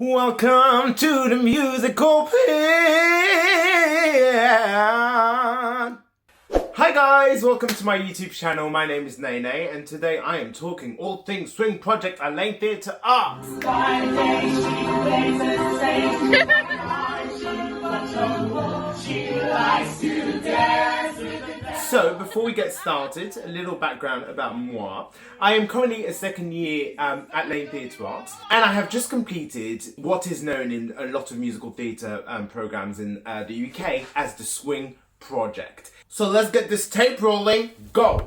Welcome to the musical pit. Hi guys, welcome to my YouTube channel. My name is Laine, and today I am talking all things swing project at Laine Theatre Arts. So, before we get started, a little background about moi. I am currently a second year at Laine Theatre Arts, and I have just completed what is known in a lot of musical theatre programmes in the UK as the Swing Project. So let's get this tape rolling, go!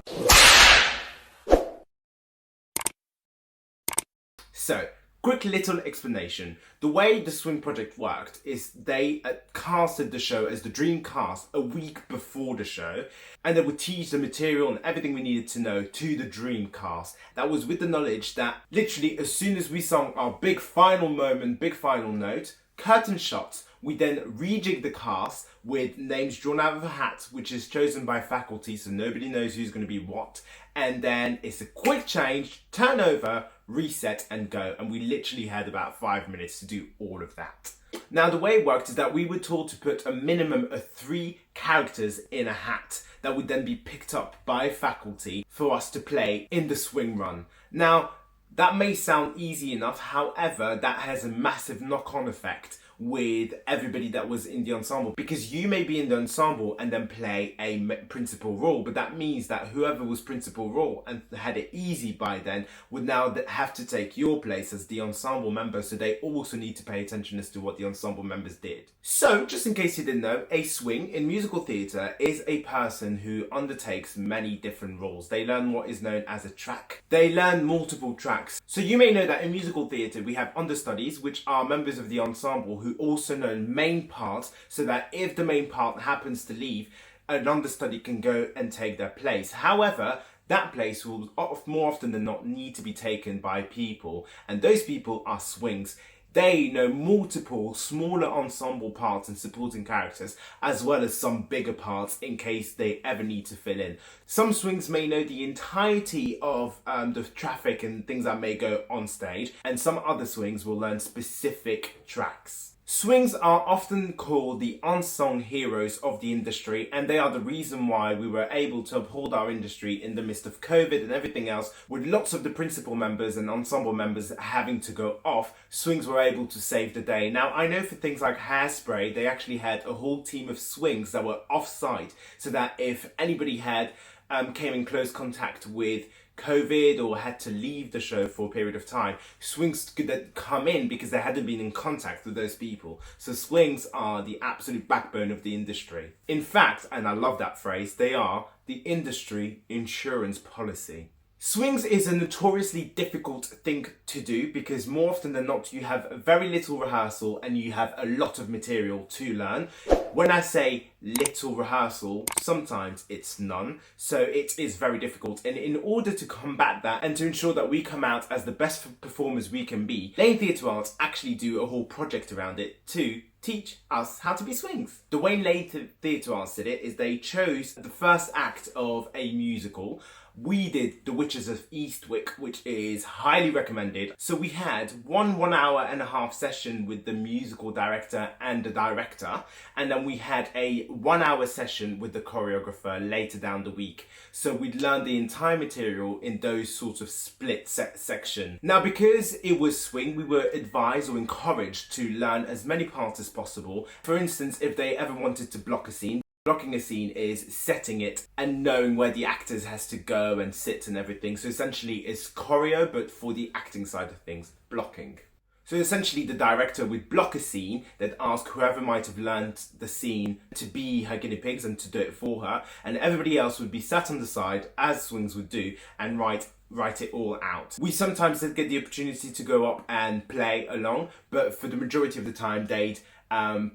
So, quick little explanation. The way the Swing Project worked is they casted the show as the dream cast a week before the show, and they would teach the material and everything we needed to know to the dream cast. That was with the knowledge that literally as soon as we sung our big final moment, big final note, curtain shots, we then rejig the cast with names drawn out of a hat, which is chosen by faculty, so nobody knows who's going to be what. And then it's a quick change, turn over, reset and go. And we literally had about 5 minutes to do all of that. Now, the way it worked is that we were told to put a minimum of 3 characters in a hat that would then be picked up by faculty for us to play in the swing run. Now, that may sound easy enough, however, that has a massive knock-on effect with everybody that was in the ensemble, because you may be in the ensemble and then play a principal role, but that means that whoever was principal role and had it easy by then would now have to take your place as the ensemble member, so they also need to pay attention as to what the ensemble members did. So, just in case you didn't know, a swing in musical theatre is a person who undertakes many different roles. They learn what is known as a track. They learn multiple tracks. So you may know that in musical theatre we have understudies, which are members of the ensemble who also know main parts, so that if the main part happens to leave, an understudy can go and take their place. However, that place will more often than not need to be taken by people, and those people are swings. They know multiple smaller ensemble parts and supporting characters, as well as some bigger parts in case they ever need to fill in. Some swings may know the entirety of the traffic and things that may go on stage, and some other swings will learn specific tracks. Swings are often called the unsung heroes of the industry, and they are the reason why we were able to uphold our industry in the midst of COVID and everything else. With lots of the principal members and ensemble members having to go off, swings were able to save the day. Now, I know for things like Hairspray, they actually had a whole team of swings that were off-site, so that if anybody had came in close contact with COVID or had to leave the show for a period of time, swings could then come in because they hadn't been in contact with those people. So swings are the absolute backbone of the industry. In fact, and I love that phrase, they are the industry insurance policy. Swings is a notoriously difficult thing to do because more often than not you have very little rehearsal and you have a lot of material to learn. When I say little rehearsal, sometimes it's none, so it is very difficult. And in order to combat that and to ensure that we come out as the best performers we can be, Laine Theatre Arts actually do a whole project around it to teach us how to be swings. The way Laine Theatre Arts did it is they chose the first act of a musical. We did The Witches of Eastwick, which is highly recommended. So we had 1 hour and a half session with the musical director and the director, and then we had a 1 hour session with the choreographer later down the week. So we'd learned the entire material in those sorts of split section. Now, because it was swing, we were advised or encouraged to learn as many parts as possible. For instance, if they ever wanted to block a scene, blocking a scene is setting it and knowing where the actors has to go and sit and everything. So essentially it's choreo, but for the acting side of things, blocking. So essentially the director would block a scene, that ask whoever might have learned the scene to be her guinea pigs and to do it for her, and everybody else would be sat on the side, as swings would do, and write it all out. We sometimes did get the opportunity to go up and play along, but for the majority of the time they'd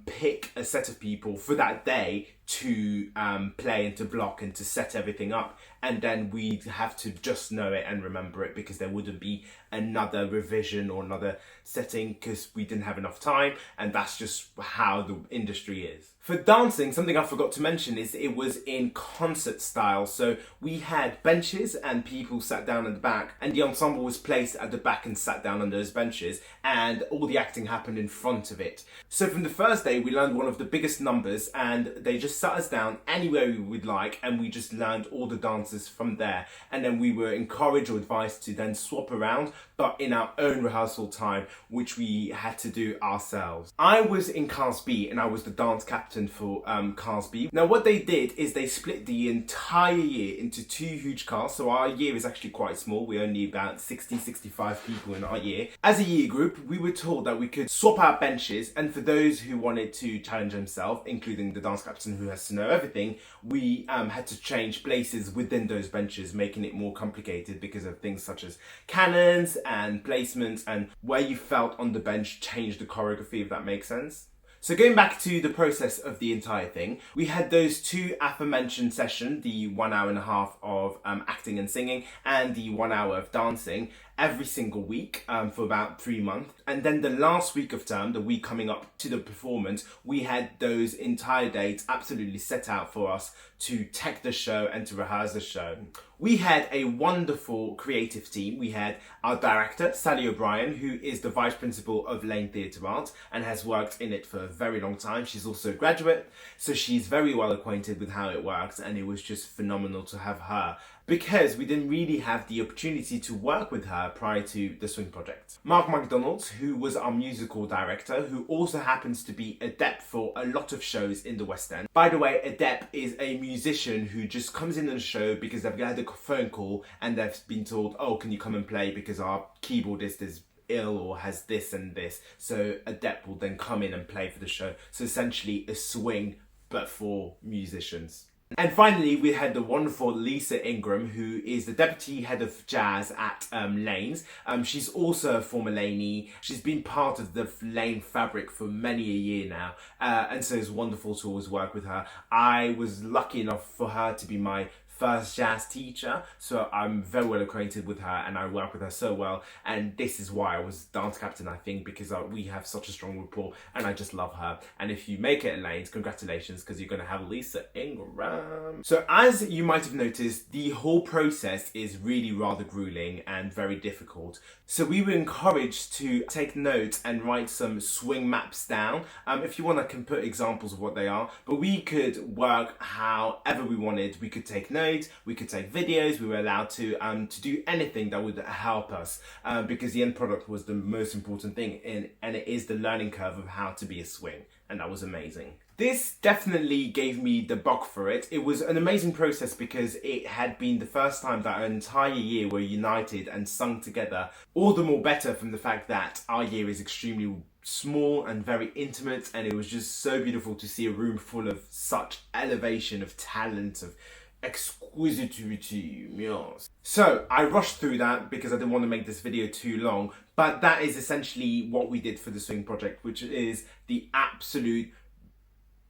pick a set of people for that day to play and to block and to set everything up, and then we'd have to just know it and remember it, because there wouldn't be another revision or another setting because we didn't have enough time, and that's just how the industry is. For dancing, something I forgot to mention is it was in concert style. So we had benches and people sat down at the back, and the ensemble was placed at the back and sat down on those benches, and all the acting happened in front of it. So from the first day, we learned one of the biggest numbers, and they just sat us down anywhere we would like, and we just learned all the dances from there. And then we were encouraged or advised to then swap around, but in our own rehearsal time, which we had to do ourselves. I was in Cast B, and I was the dance captain for Cast B. Now what they did is they split the entire year into two huge casts, so our year is actually quite small. We're only about 60-65 people in our year. As a year group, we were told that we could swap out benches, and for those who wanted to challenge themselves, including the dance captain who has to know everything, we had to change places within those benches, making it more complicated because of things such as cannons and placements, and where you felt on the bench changed the choreography, if that makes sense. So going back to the process of the entire thing, we had those two aforementioned sessions, the 1.5 hours of acting and singing and the 1 hour of dancing, every single week for about 3 months. And then the last week of term, the week coming up to the performance, we had those entire dates absolutely set out for us to tech the show and to rehearse the show. We had a wonderful creative team. We had our director, Sally O'Brien, who is the vice principal of Laine Theatre Arts and has worked in it for a very long time. She's also a graduate, so she's very well acquainted with how it works, and it was just phenomenal to have her, because we didn't really have the opportunity to work with her prior to the Swing Project. Mark McDonald, who was our musical director, who also happens to be adept for a lot of shows in the West End. By the way, adept is a musician who just comes in on the show because they've had a phone call and they've been told, oh, can you come and play because our keyboardist is ill or has this and this. So adept will then come in and play for the show. So essentially a swing, but for musicians. And finally, we had the wonderful Lisa Ingram, who is the deputy head of jazz at Laine's. She's also a former Lainey. She's been part of the Laine fabric for many a year now. And so it's wonderful to always work with her. I was lucky enough for her to be my first jazz teacher, so I'm very well acquainted with her and I work with her so well, and this is why I was dance captain, I think, because we have such a strong rapport and I just love her. And if you make it at Laine's, congratulations, because you're going to have Lisa Ingram. So as you might have noticed, the whole process is really rather grueling and very difficult. So we were encouraged to take notes and write some swing maps down. If you want, I can put examples of what they are, but we could work however we wanted. We could take notes, we could take videos, we were allowed to do anything that would help us, because the end product was the most important thing, and it is the learning curve of how to be a swing, and that was amazing. This definitely gave me the bug for it. It was an amazing process because it had been the first time that our entire year were united and sung together. All the more better from the fact that our year is extremely small and very intimate, and it was just so beautiful to see a room full of such elevation of talent, of exquisitude, yes. So I rushed through that because I didn't want to make this video too long, but that is essentially what we did for the Swing Project, which is the absolute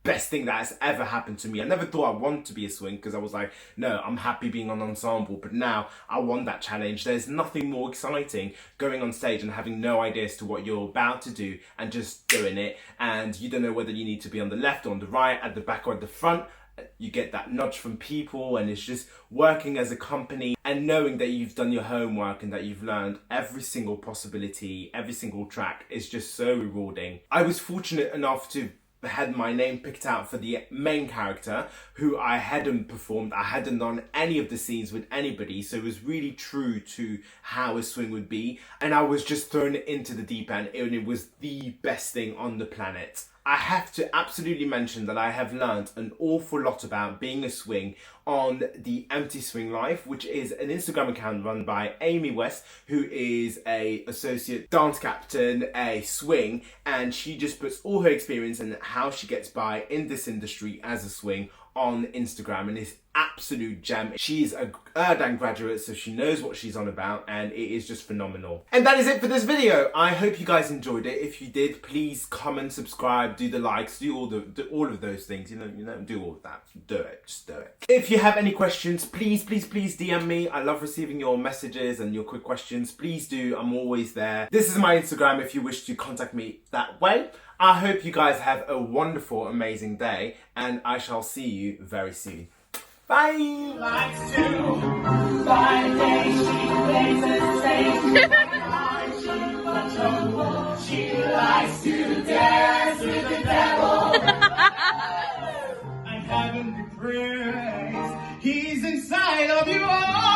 best thing that has ever happened to me. I never thought I'd want to be a swing because I was like, no, I'm happy being on ensemble, but now I want that challenge. There's nothing more exciting going on stage and having no idea as to what you're about to do and just doing it, and you don't know whether you need to be on the left or on the right, at the back or at the front. You get that nudge from people, and it's just working as a company and knowing that you've done your homework and that you've learned every single possibility, every single track is just so rewarding. I was fortunate enough to had my name picked out for the main character, who I hadn't performed. I hadn't done any of the scenes with anybody, so it was really true to how a swing would be, and I was just thrown into the deep end, and it was the best thing on the planet. I have to absolutely mention that I have learned an awful lot about being a swing on the Empty Swing Life, which is an Instagram account run by Amy West, who is a associate dance captain, a swing, and she just puts all her experience and how she gets by in this industry as a swing on Instagram, and it's absolute gem. She's a Erdan graduate, so she knows what she's on about, and it is just phenomenal. And that is it for this video. I hope you guys enjoyed it. If you did, please comment, subscribe, do the likes, do all of those things. You know, do all of that. Do it. Just do it. If you have any questions, please DM me. I love receiving your messages and your quick questions. Please do. I'm always there. This is my Instagram if you wish to contact me that way. I hope you guys have a wonderful, amazing day, and I shall see you very soon. Bye! Likes to, by day she plays the same. She likes to dance with the devil. And heaven be praised, he's inside of you all.